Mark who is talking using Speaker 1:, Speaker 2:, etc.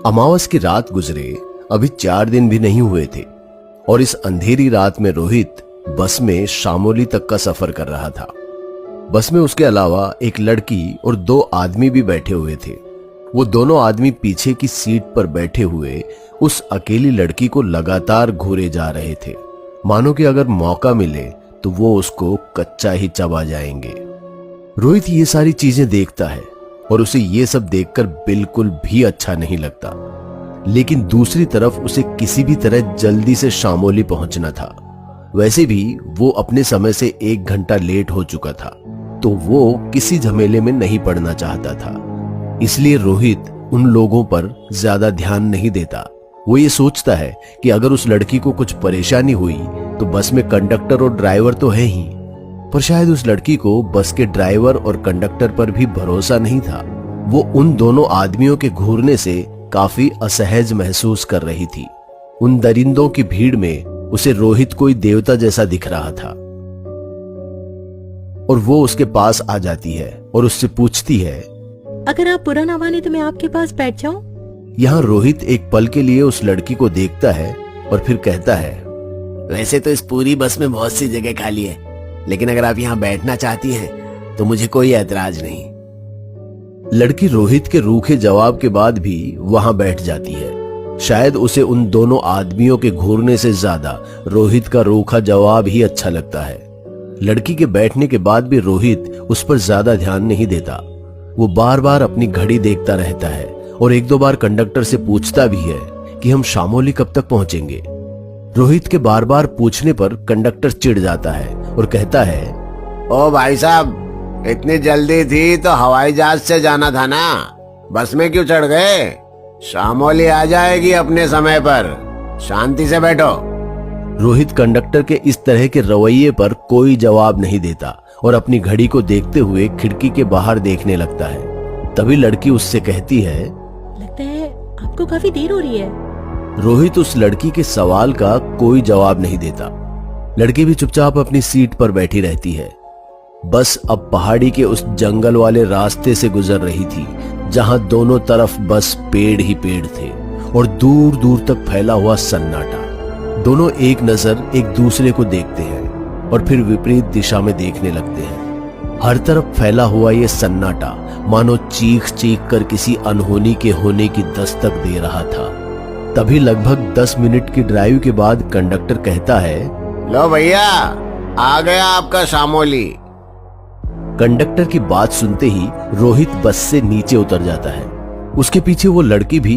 Speaker 1: अमावस की रात गुजरे अभी 4 दिन भी नहीं हुए थे और इस अंधेरी रात में रोहित बस में शामोली तक का सफर कर रहा था। बस में उसके अलावा एक लड़की और 2 आदमी भी बैठे हुए थे। वो दोनों आदमी पीछे की सीट पर बैठे हुए उस अकेली लड़की को लगातार घूरे जा रहे थे, मानो कि अगर मौका मिले तो वो उसको कच्चा ही चबा जाएंगे। रोहित ये सारी चीजें देखता है और उसे ये सब देखकर बिल्कुल भी अच्छा नहीं लगता, लेकिन दूसरी तरफ उसे किसी भी तरह जल्दी से शामोली पहुंचना था। वैसे भी वो अपने समय से 1 घंटा लेट हो चुका था, तो वो किसी झमेले में नहीं पड़ना चाहता था। इसलिए रोहित उन लोगों पर ज्यादा ध्यान नहीं देता। वो ये सोचता है कि अगर उस लड़की को कुछ परेशानी हुई तो बस में कंडक्टर और ड्राइवर तो है ही, पर शायद उस लड़की को बस के ड्राइवर और कंडक्टर पर भी भरोसा नहीं था। वो उन दोनों आदमियों के घूरने से काफी असहज महसूस कर रही थी। उन दरिंदों की भीड़ में उसे रोहित कोई देवता जैसा दिख रहा था और वो उसके पास आ जाती है और उससे पूछती है,
Speaker 2: अगर आप बुरा ना माने तो मैं आपके पास बैठ जाऊं?
Speaker 1: यहाँ रोहित एक पल के लिए उस लड़की को देखता है और फिर कहता है,
Speaker 3: वैसे तो इस पूरी बस में बहुत सी जगह खाली है, लेकिन अगर आप यहाँ बैठना चाहती हैं तो मुझे कोई ऐतराज नहीं।
Speaker 1: लड़की रोहित के रूखे जवाब के बाद भी वहां बैठ जाती है। शायद उसे उन दोनों आदमियों के घूरने से ज्यादा रोहित का रूखा जवाब ही अच्छा लगता है। लड़की के बैठने के बाद भी रोहित उस पर ज्यादा ध्यान नहीं देता। वो बार बार अपनी घड़ी देखता रहता है और 1-2 बार कंडक्टर से पूछता भी है कि हम शामोली कब तक पहुंचेंगे। रोहित के बार बार पूछने पर कंडक्टर चिढ़ जाता है और कहता है,
Speaker 3: ओ भाई साहब, इतनी जल्दी थी तो हवाई जहाज से जाना था ना, बस में क्यों चढ़ गए? शामोली आ जाएगी अपने समय पर, शांति से बैठो।
Speaker 1: रोहित कंडक्टर के इस तरह के रवैये पर कोई जवाब नहीं देता और अपनी घड़ी को देखते हुए खिड़की के बाहर देखने लगता है। तभी लड़की उससे कहती है,
Speaker 2: लगता है आपको काफी देर हो रही है।
Speaker 1: रोहित उस लड़की के सवाल का कोई जवाब नहीं देता। लड़की भी चुपचाप अपनी सीट पर बैठी रहती है। बस अब पहाड़ी के उस जंगल वाले रास्ते से गुजर रही थी जहां दोनों तरफ बस पेड़ ही पेड़ थे और दूर दूर तक फैला हुआ सन्नाटा। दोनों एक नजर एक दूसरे को देखते हैं और फिर विपरीत दिशा में देखने लगते हैं। हर तरफ फैला हुआ ये सन्नाटा मानो चीख चीख कर किसी अनहोनी के होने की दस्तक दे रहा था। तभी लगभग 10 मिनट की ड्राइव के बाद कंडक्टर कहता है,
Speaker 3: लो भैया, आ गया आपका शामोली।
Speaker 1: कंडक्टर की बात सुनते ही रोहित बस से नीचे उतर जाता है। उसके पीछे वो लड़की भी